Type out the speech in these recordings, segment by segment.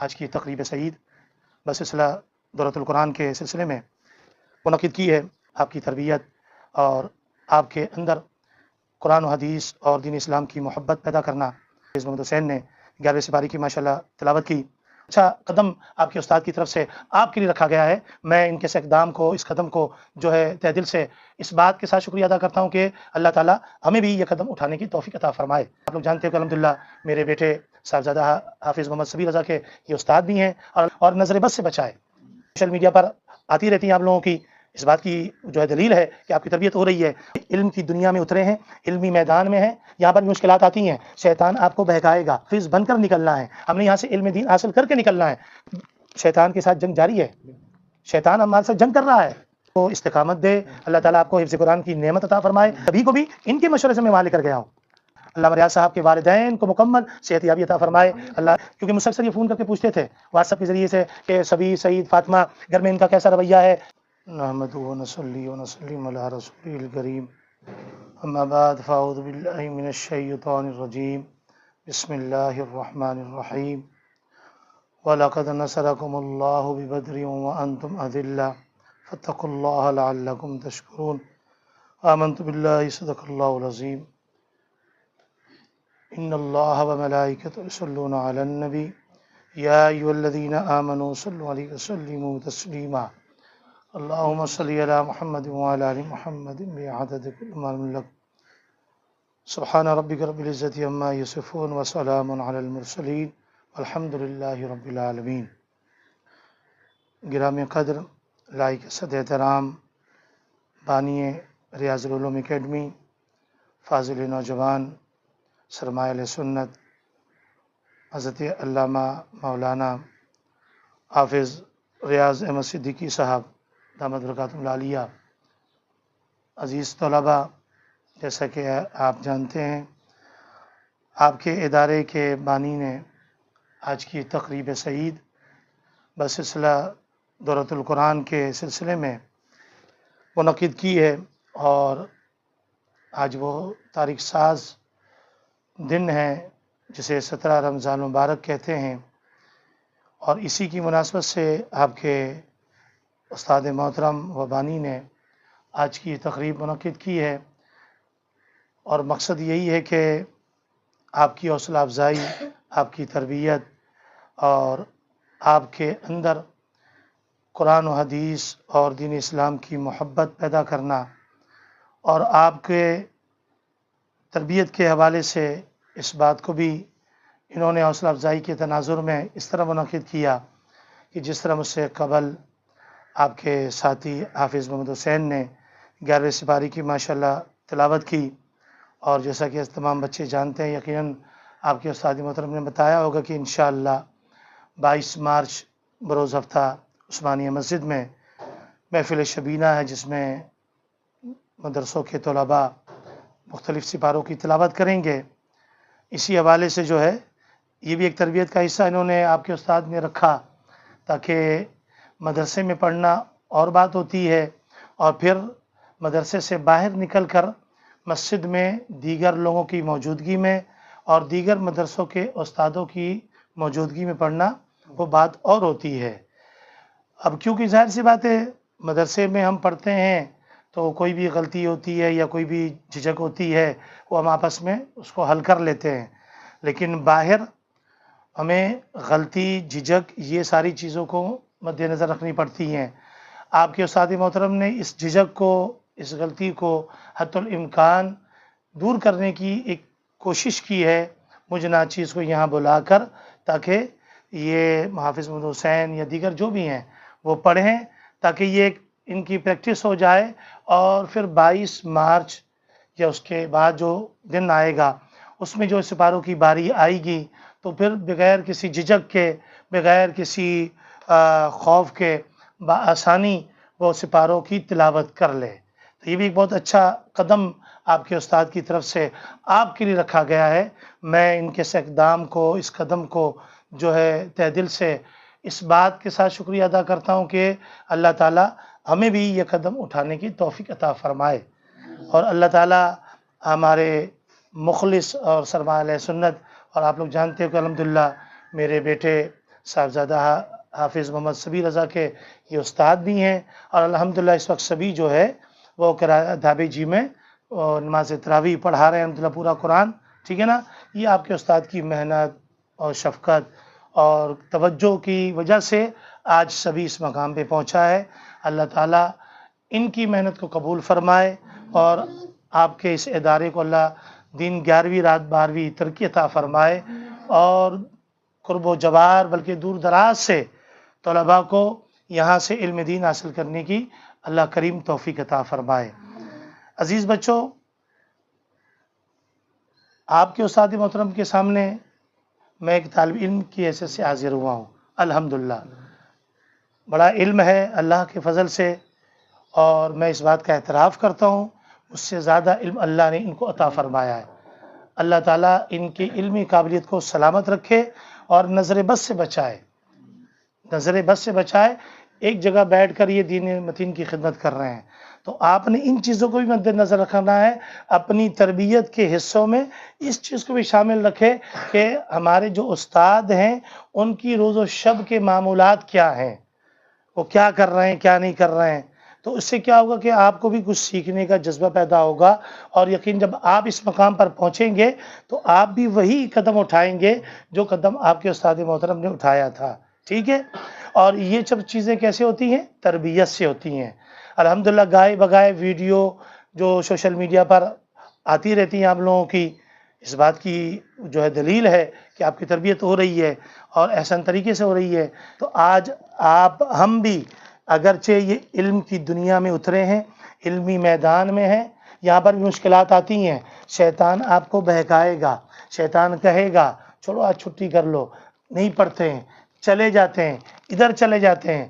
آج کی تقریب سعید بسلسلہ دورۃ القرآن کے سلسلے میں منعقد کی ہے۔ آپ کی تربیت اور آپ کے اندر قرآن و حدیث اور دین اسلام کی محبت پیدا کرنا۔ حافظ محمد حسین نے 11ویں سپارے کی ماشاءاللہ تلاوت کی۔ اچھا قدم آپ کے استاد کی طرف سے آپ کے لیے رکھا گیا ہے۔ میں ان کے اس اقدام کو، اس قدم کو جو ہے تہ دل سے اس بات کے ساتھ شکریہ ادا کرتا ہوں کہ اللہ تعالیٰ ہمیں بھی یہ قدم اٹھانے کی توفیق عطا فرمائے۔ آپ لوگ جانتے ہیں کہ الحمدللہ میرے بیٹے صاحبزادہ حافظ محمد سبیل رضا کے یہ استاد بھی ہیں اور نظر بد سے بچائے۔ سوشل میڈیا پر آتی رہتی ہیں آپ لوگوں کی، اس بات کی جو ہے دلیل ہے کہ آپ کی تربیت ہو رہی ہے۔ علم کی دنیا میں اترے ہیں، علمی میدان میں ہیں، یہاں پر مشکلات آتی ہیں، شیطان آپ کو بہکائے گا، حافظ بن کر نکلنا ہے، ہم نے یہاں سے علم دین حاصل کر کے نکلنا ہے۔ شیطان کے ساتھ جنگ جاری ہے، شیطان ہمارے ساتھ جنگ کر رہا ہے، تو استقامت دے۔ اللہ تعالیٰ آپ کو حفظ قرآن کی نعمت عطا فرمائے۔ کبھی کو بھی ان کے مشورے سے میں وہاں لے کر گیا ہوں۔ اللہ ریاض صاحب کے والدین کو مکمل صحت یابی عطا فرمائے اللہ، کیونکہ مسلسل یہ فون کر کے پوچھتے تھے واٹس ایپ کے ذریعے سے کہ سبی، سعید، فاطمہ گھر میں ان کا کیسا رویہ ہے۔ نحمدہ و نصلی و نسلم علی رسول الکریم، اما بعد فاعوذ باللہ من الشیطان الرجیم، بسم اللہ الرحمن الرحیم۔ وَلَقَدْ نَصَرَكُمُ اللَّهُ بِبَدْرٍ وَأَنْتُمْ أَذِلَّةٌ فَاتَّقُوا اللَّهَ لَعَلَّكُمْ تَشْكُرُونَ۔ آمنت باللہ صدق اللہ العظیم۔ ان اللہ وملائکتہ یصلون علی النبی یا ایھا الذین آمنوا صلوا علیہ وسلموا تسلیما۔ اللہم صلی علی محمد وعلی آل محمد بعدد کل ما لک۔ سبحان ربک رب العزۃ عما یصفون وسلام علی المرسلین والحمد للہ رب العالمین۔ گرامی قدر، لائق صد احترام بانی ریاض العلوم اکیڈمی، فاضل نوجوان، سرمایہ اہل سنت، حضرت علامہ مولانا حافظ ریاض احمد صدیقی صاحب دامت برکاتہم العالیہ، عزیز طلباء، جیسا کہ آپ جانتے ہیں آپ کے ادارے کے بانی نے آج کی تقریب سعید بسلسلہ دورۃ القرآن کے سلسلے میں منعقد کی ہے، اور آج وہ تاریخ ساز دن ہے جسے 17 رمضان مبارک کہتے ہیں، اور اسی کی مناسبت سے آپ کے استاد محترم و بانی نے آج کی تقریب منعقد کی ہے، اور مقصد یہی ہے کہ آپ کی حوصلہ افزائی، آپ کی تربیت اور آپ کے اندر قرآن و حدیث اور دین اسلام کی محبت پیدا کرنا، اور آپ کے تربیت کے حوالے سے اس بات کو بھی انہوں نے حوصلہ افزائی کے تناظر میں اس طرح منعقد کیا کہ جس طرح مجھ سے قبل آپ کے ساتھی حافظ محمد حسین نے 11ویں سپارے کی ماشاءاللہ تلاوت کی، اور جیسا کہ تمام بچے جانتے ہیں، یقیناً آپ کے استاد محترم نے بتایا ہوگا کہ انشاءاللہ 22 مارچ بروز ہفتہ عثمانیہ مسجد میں محفل شبینہ ہے، جس میں مدرسوں کے طلباء مختلف سپاروں کی تلاوت کریں گے۔ اسی حوالے سے جو ہے یہ بھی ایک تربیت کا حصہ انہوں نے آپ کے استاد نے رکھا، تاکہ مدرسے میں پڑھنا اور بات ہوتی ہے، اور پھر مدرسے سے باہر نکل کر مسجد میں دیگر لوگوں کی موجودگی میں اور دیگر مدرسوں کے استادوں کی موجودگی میں پڑھنا وہ بات اور ہوتی ہے۔ اب کیونکہ ظاہر سی بات ہے مدرسے میں ہم پڑھتے ہیں تو کوئی بھی غلطی ہوتی ہے یا کوئی بھی جھجک ہوتی ہے وہ ہم آپس میں اس کو حل کر لیتے ہیں، لیکن باہر ہمیں غلطی، جھجک، یہ ساری چیزوں کو مد نظر رکھنی پڑتی ہیں۔ آپ کے استاد محترم نے اس جھجک کو، اس غلطی کو حتی الامکان دور کرنے کی ایک کوشش کی ہے، مجھ ناچیز کو یہاں بلا کر، تاکہ یہ حافظ محمد حسین یا دیگر جو بھی ہیں وہ پڑھیں، تاکہ یہ ان کی پریکٹس ہو جائے، اور پھر 22 مارچ یا اس کے بعد جو دن آئے گا اس میں جو سپاروں کی باری آئے گی تو پھر بغیر کسی جھجک کے، بغیر کسی خوف کے بآسانی وہ سپاروں کی تلاوت کر لے۔ تو یہ بھی ایک بہت اچھا قدم آپ کے استاد کی طرف سے آپ کے لیے رکھا گیا ہے۔ میں ان کے اس اقدام کو، اس قدم کو جو ہے تہ دل سے اس بات کے ساتھ شکریہ ادا کرتا ہوں کہ اللہ تعالیٰ ہمیں بھی یہ قدم اٹھانے کی توفیق عطا فرمائے، اور اللہ تعالیٰ ہمارے مخلص اور سرمایہ اہل سنت، اور آپ لوگ جانتے ہو کہ الحمدللہ میرے بیٹے صاحبزادہ حافظ محمد سبی رضا کے یہ استاد بھی ہیں، اور الحمدللہ اس وقت سبی جو ہے وہ دھابے جی میں نماز تراویح پڑھا رہے ہیں الحمدللہ پورا قرآن، ٹھیک ہے نا۔ یہ آپ کے استاد کی محنت اور شفقت اور توجہ کی وجہ سے آج سبھی اس مقام پہ پہنچا ہے۔ اللہ تعالیٰ ان کی محنت کو قبول فرمائے اور آپ کے اس ادارے کو اللہ دن 11ویں رات 12ویں ترقی عطا فرمائے، اور قرب و جوار بلکہ دور دراز سے طلباء کو یہاں سے علم دین حاصل کرنے کی اللہ کریم توفیق عطا فرمائے۔ عزیز بچوں، آپ کے استاد محترم کے سامنے میں ایک طالب علم کی حیثیت سے حاضر ہوا ہوں۔ الحمدللہ بڑا علم ہے اللہ کے فضل سے، اور میں اس بات کا اعتراف کرتا ہوں مجھ سے زیادہ علم اللہ نے ان کو عطا فرمایا ہے۔ اللہ تعالیٰ ان کی علمی قابلیت کو سلامت رکھے اور نظر بد سے بچائے، نظر بد سے بچائے۔ ایک جگہ بیٹھ کر یہ دین متین کی خدمت کر رہے ہیں، تو آپ نے ان چیزوں کو بھی مد نظر رکھنا ہے، اپنی تربیت کے حصوں میں اس چیز کو بھی شامل رکھے کہ ہمارے جو استاد ہیں ان کی روز و شب کے معمولات کیا ہیں، وہ کیا کر رہے ہیں کیا نہیں کر رہے ہیں۔ تو اس سے کیا ہوگا کہ آپ کو بھی کچھ سیکھنے کا جذبہ پیدا ہوگا، اور یقین جب آپ اس مقام پر پہنچیں گے تو آپ بھی وہی قدم اٹھائیں گے جو قدم آپ کے استاد محترم نے اٹھایا تھا، ٹھیک ہے۔ اور یہ سب چیزیں کیسے ہوتی ہیں؟ تربیت سے ہوتی ہیں۔ الحمدللہ گائے بگائے ویڈیو جو سوشل میڈیا پر آتی رہتی ہیں آپ لوگوں کی، اس بات کی جو ہے دلیل ہے کہ آپ کی تربیت ہو رہی ہے اور احسن طریقے سے ہو رہی ہے۔ تو آج ہم بھی اگرچہ یہ علم کی دنیا میں اترے ہیں، علمی میدان میں ہیں، یہاں پر بھی مشکلات آتی ہیں، شیطان آپ کو بہکائے گا، شیطان کہے گا چلو آج چھٹی کر لو، نہیں پڑھتے ہیں، چلے جاتے ہیں، ادھر چلے جاتے ہیں۔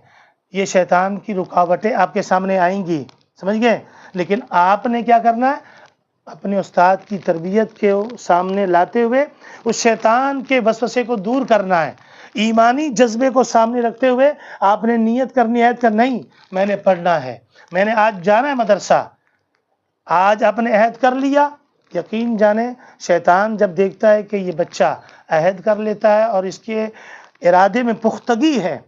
یہ شیطان کی رکاوٹیں آپ کے سامنے آئیں گی، سمجھ گئے؟ لیکن آپ نے کیا کرنا ہے؟ اپنے استاد کی تربیت کے سامنے لاتے ہوئے اس شیطان کے وسوسے کو دور کرنا ہے، ایمانی جذبے کو سامنے رکھتے ہوئے آپ نے نیت کرنی ہے کہ نہیں میں نے پڑھنا ہے، میں نے آج جانا ہے مدرسہ۔ آج آپ نے عہد کر لیا، یقین جانیں شیطان جب دیکھتا ہے کہ یہ بچہ عہد کر لیتا ہے اور اس کے ارادے میں پختگی ہے،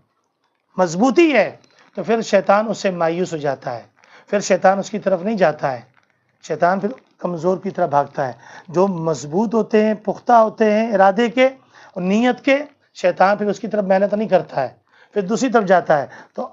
مضبوطی ہے، تو پھر شیطان اس سے مایوس ہو جاتا ہے، پھر شیطان اس کی طرف نہیں جاتا ہے، شیطان پھر کمزور کی طرف بھاگتا ہے۔ جو مضبوط ہوتے ہیں، پختہ ہوتے ہیں ارادے کے اور نیت کے، شیطان پھر اس کی طرف محنت نہیں کرتا ہے، پھر دوسری طرف جاتا ہے۔ تو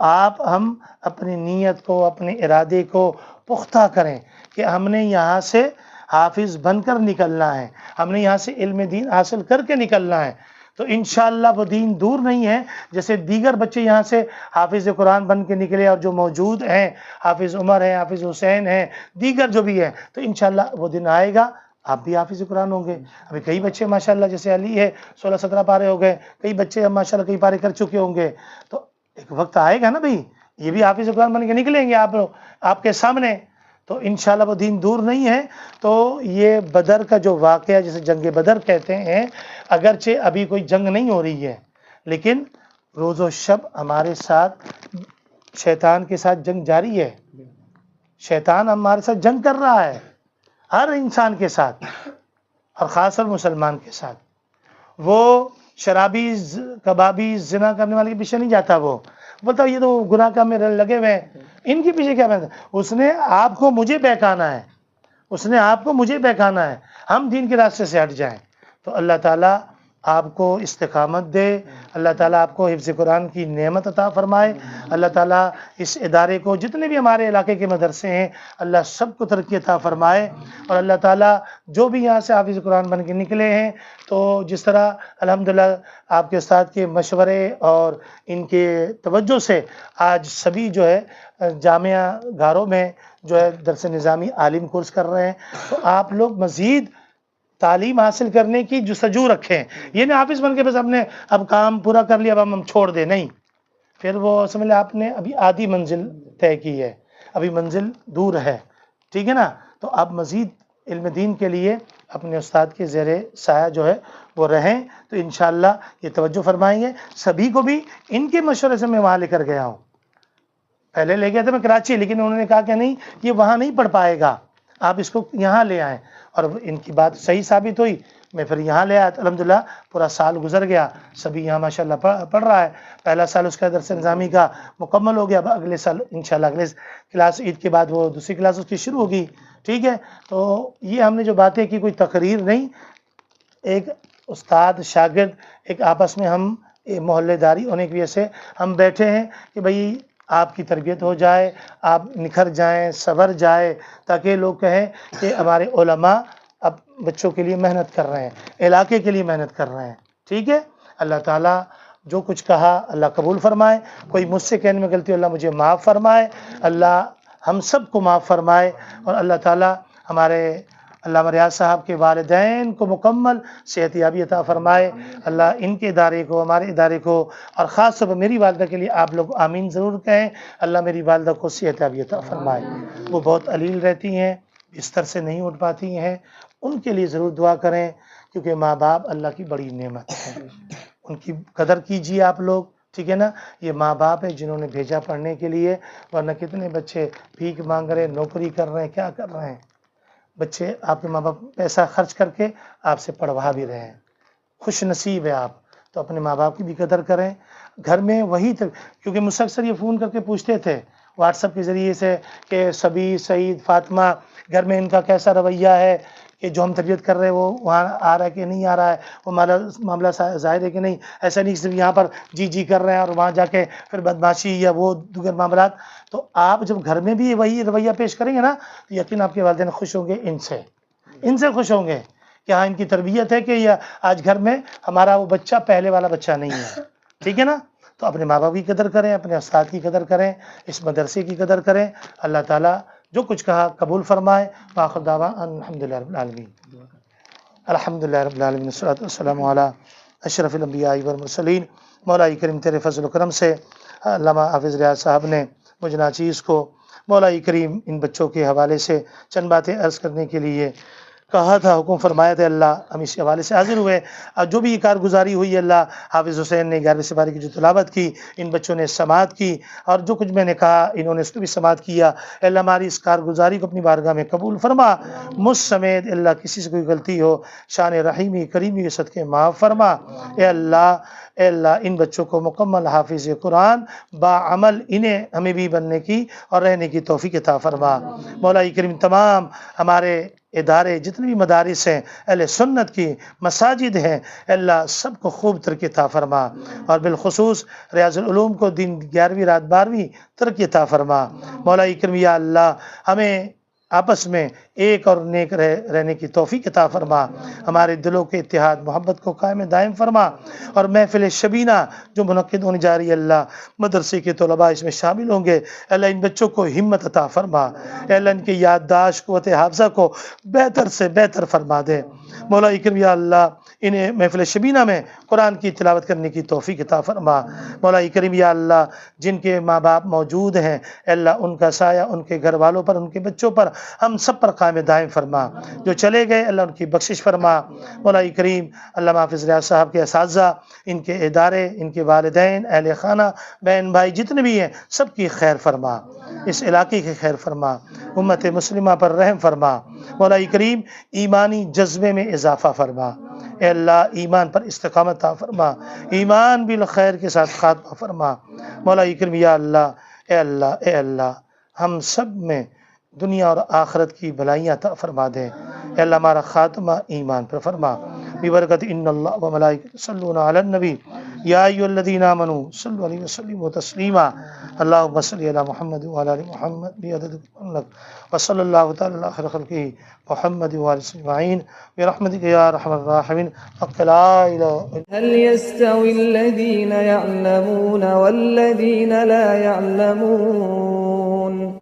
ہم اپنی نیت کو، اپنے ارادے کو پختہ کریں کہ ہم نے یہاں سے حافظ بن کر نکلنا ہے، ہم نے یہاں سے علم دین حاصل کر کے نکلنا ہے۔ تو انشاءاللہ وہ دین دور نہیں ہے، جیسے دیگر بچے یہاں سے حافظ قرآن بن کے نکلے اور جو موجود ہیں، حافظ عمر ہیں، حافظ حسین ہیں، دیگر جو بھی ہیں، تو انشاءاللہ وہ دن آئے گا آپ بھی حافظ قرآن ہوں گے۔ ابھی کئی بچے ماشاءاللہ جیسے علی ہے 16-17 پارے ہو گئے، کئی بچے اب ماشاءاللہ کئی پارے کر چکے ہوں گے، تو ایک وقت آئے گا نا بھئی یہ بھی حافظ قرآن بن کے نکلیں گے آپ کے سامنے۔ تو انشاءاللہ وہ دین دور نہیں ہے۔ تو یہ بدر کا جو واقعہ جسے جنگ بدر کہتے ہیں، اگرچہ ابھی کوئی جنگ نہیں ہو رہی ہے لیکن روز و شب ہمارے ساتھ شیطان کے ساتھ جنگ جاری ہے، شیطان ہمارے ساتھ جنگ کر رہا ہے، ہر انسان کے ساتھ اور خاص طور مسلمان کے ساتھ۔ وہ شرابی، کبابی، زنا کرنے والے کے پیچھے نہیں جاتا، وہ بولتا یہ تو گناہ کا میرے لگے ہوئے ہیں، ان کے پیچھے کیا بہتا؟ اس نے آپ کو مجھے بہکانا ہے، اس نے آپ کو مجھے بہکانا ہے، ہم دین کے راستے سے ہٹ جائیں۔ تو اللہ تعالیٰ آپ کو استقامت دے، اللہ تعالیٰ آپ کو حفظ قرآن کی نعمت عطا فرمائے، اللہ تعالیٰ اس ادارے کو، جتنے بھی ہمارے علاقے کے مدرسے ہیں، اللہ سب کو ترقی عطا فرمائے، اور اللہ تعالیٰ جو بھی یہاں سے حافظ قرآن بن کے نکلے ہیں، تو جس طرح الحمدللہ آپ کے استاد کے مشورے اور ان کے توجہ سے آج سبھی جو ہے جامعہ گھاروں میں جو ہے درس نظامی عالم کورس کر رہے ہیں، تو آپ لوگ مزید تعلیم حاصل کرنے کی جستجو رکھیں۔ یہ نہیں حافظ بن کے بس اپنے اب کام پورا کر لیا اب ہم چھوڑ دیں، نہیں، پھر وہ سمجھ لیں آپ نے ابھی آدھی منزل طے کی ہے، ابھی منزل دور ہے، ٹھیک ہے نا۔ تو آپ مزید علم دین کے لیے اپنے استاد کے زیر سایہ جو ہے وہ رہیں، تو انشاءاللہ یہ توجہ فرمائیں گے۔ سبھی کو بھی ان کے مشورے سے میں وہاں لے کر گیا ہوں، پہلے لے گیا تھا میں کراچی، لیکن انہوں نے کہا کہ نہیں یہ وہاں نہیں پڑھ پائے گا، آپ اس کو یہاں لے آئیں، اور ان کی بات صحیح ثابت ہوئی، میں پھر یہاں لے آیا، الحمدللہ پورا سال گزر گیا، سبھی یہاں ماشاءاللہ پڑھ رہا ہے، پہلا سال اس کا درس نظامی کا مکمل ہو گیا، اب اگلے سال انشاءاللہ اگلے کلاس عید کے بعد وہ دوسری کلاس اس کی شروع ہوگی، ٹھیک ہے۔ تو یہ ہم نے جو باتیں کی کوئی تقریر نہیں، ایک استاد شاگرد ایک آپس میں ہم محلے داری ہونے کی وجہ سے ہم بیٹھے ہیں کہ بھئی آپ کی تربیت ہو جائے، آپ نکھر جائیں، سنور جائے، تاکہ لوگ کہیں کہ ہمارے علماء اب بچوں کے لیے محنت کر رہے ہیں، علاقے کے لیے محنت کر رہے ہیں، ٹھیک ہے۔ اللہ تعالیٰ جو کچھ کہا اللہ قبول فرمائے، کوئی مجھ سے کہنے میں غلطی اللہ مجھے معاف فرمائے، اللہ ہم سب کو معاف فرمائے، اور اللہ تعالیٰ ہمارے علامہ ریاض صاحب کے والدین کو مکمل صحت یابی عطا فرمائے، اللہ ان کے ادارے کو، ہمارے ادارے کو، اور خاص طور پر میری والدہ کے لیے آپ لوگ آمین ضرور کہیں، اللہ میری والدہ کو صحت یابی عطا فرمائے، وہ بہت علیل رہتی ہیں، بستر سے نہیں اٹھ پاتی ہیں، ان کے لیے ضرور دعا کریں، کیونکہ ماں باپ اللہ کی بڑی نعمت ہے، ان کی قدر کیجیے آپ لوگ، ٹھیک ہے نا۔ یہ ماں باپ ہیں جنہوں نے بھیجا پڑھنے کے لیے، ورنہ کتنے بچے بھیک مانگ رہے ہیں، نوکری کر رہے ہیں، کیا کر رہے ہیں، بچے آپ کے ماں باپ پیسہ خرچ کر کے آپ سے پڑھوا بھی رہے ہیں، خوش نصیب ہے آپ، تو اپنے ماں باپ کی بھی قدر کریں، گھر میں وہی کیونکہ مجھ سے اکثر یہ فون کر کے پوچھتے تھے واٹس ایپ کے ذریعے سے کہ سبی، سعید، فاطمہ گھر میں ان کا کیسا رویہ ہے، کہ جو ہم تربیت کر رہے ہیں وہ وہاں آ رہا ہے کہ نہیں آ رہا ہے، وہ معاملہ ظاہر ہے کہ نہیں، ایسا نہیں صرف یہاں پر جی کر رہے ہیں اور وہاں جا کے پھر بدماشی یا وہ دیگر معاملات۔ تو آپ جب گھر میں بھی وہی رویہ پیش کریں گے نا تو یقین آپ کے والدین خوش ہوں گے، ان سے خوش ہوں گے کہ ہاں ان کی تربیت ہے کہ یہ آج گھر میں ہمارا وہ بچہ پہلے والا بچہ نہیں ہے، ٹھیک ہے نا۔ تو اپنے ماں باپ کی قدر کریں، اپنے استاد کی قدر کریں، اس مدرسے کی قدر کریں، اللہ تعالیٰ جو کچھ کہا قبول فرمائے، وآخر دعوانا الحمدللہ رب العالمین، الحمدللہ رب العالمین، والصلاۃ والسلام علی اشرف الانبیاء والمرسلین۔ مولا کریم تیرے فضل و کرم سے علامہ حافظ ریاض صاحب نے مجھ ناچیز کو مولا کریم ان بچوں کے حوالے سے چند باتیں عرض کرنے کے لیے کہا تھا، حکم فرمایا تھا، اللہ ہم اس حوالے سے حاضر ہوئے، اور جو بھی کارگزاری ہوئی اللہ حافظ حسین نے 11ویں سپارے کی جو تلاوت کی، ان بچوں نے سماعت کی، اور جو کچھ میں نے کہا انہوں نے اس کو بھی سماعت کیا، اللہ ہماری اس کارگزاری کو اپنی بارگاہ میں قبول فرما، مجھ سمیت اللہ کسی سے کوئی غلطی ہو شان رحیمی کریمی کے صدقے معاف فرما، اے اللہ ان بچوں کو مکمل حافظ قرآن باعمل انہیں ہمیں بھی بننے کی اور رہنے کی توفیق عطا فرما۔ مولا کریم تمام ہمارے ادارے جتنے بھی مدارس ہیں، اہل سنت کی مساجد ہیں، اللہ سب کو خوب ترقی عطا فرما، اور بالخصوص ریاض العلوم کو دن 11ویں رات 12ویں ترقی عطا فرما۔ مولا کریم یا اللہ ہمیں آپس میں ایک اور نیک رہنے کی توفیق عطا فرما، ہمارے دلوں کے اتحاد محبت کو قائم دائم فرما، اور محفل شبینہ جو منعقد ہونے جا رہی ہے اللہ مدرسے کے طلباء اس میں شامل ہوں گے، اللہ ان بچوں کو ہمت عطا فرما، اللہ ان کی یادداشت قوت حافظہ کو بہتر سے بہتر فرما دے۔ مولا کریم یا اللہ انہیں محفل شبینہ میں قرآن کی تلاوت کرنے کی توفیق عطا فرما۔ مولا کریم یا اللہ جن کے ماں باپ موجود ہیں اللہ ان کا سایہ ان کے گھر والوں پر، ان کے بچوں پر، ہم سب پر قائم دائم فرما، جو چلے گئے اللہ ان کی بخشش فرما۔ مولا کریم علامہ حافظ ریاض صاحب کے اساتذہ، ان کے ادارے، ان کے والدین، اہل خانہ، بہن بھائی جتنے بھی ہیں سب کی خیر فرما، اس علاقے کی خیر فرما، امت مسلمہ پر رحم فرما۔ مولا کریم ایمانی جذبے میں اضافہ فرما، اے اللہ ایمان پر استقامت عطا فرما، ایمان بالخیر کے ساتھ خاتمہ فرما۔ مولا کریم یا اللہ اے اللہ ہم سب میں دنیا اور آخرت کی بھلائیاں عطا فرما دے، اے اللہ ہمارا خاتمہ ایمان پر فرما، ببرکت ان اللہ و ملائکۃ یصلون علی النبی یا ایھا الذین آمنوا صلوا علیہ وسلموا تسلیما، اللہم صل علی محمد وعلی آل محمد بعدد خلقک، وصلی اللہ تعالی علی خیر خلقہ محمد وآلہ اجمعین برحمتک یا ارحم الراحمین، حق لا الہ الا هل يستوي الذين يعلمون والذين لا يعلمون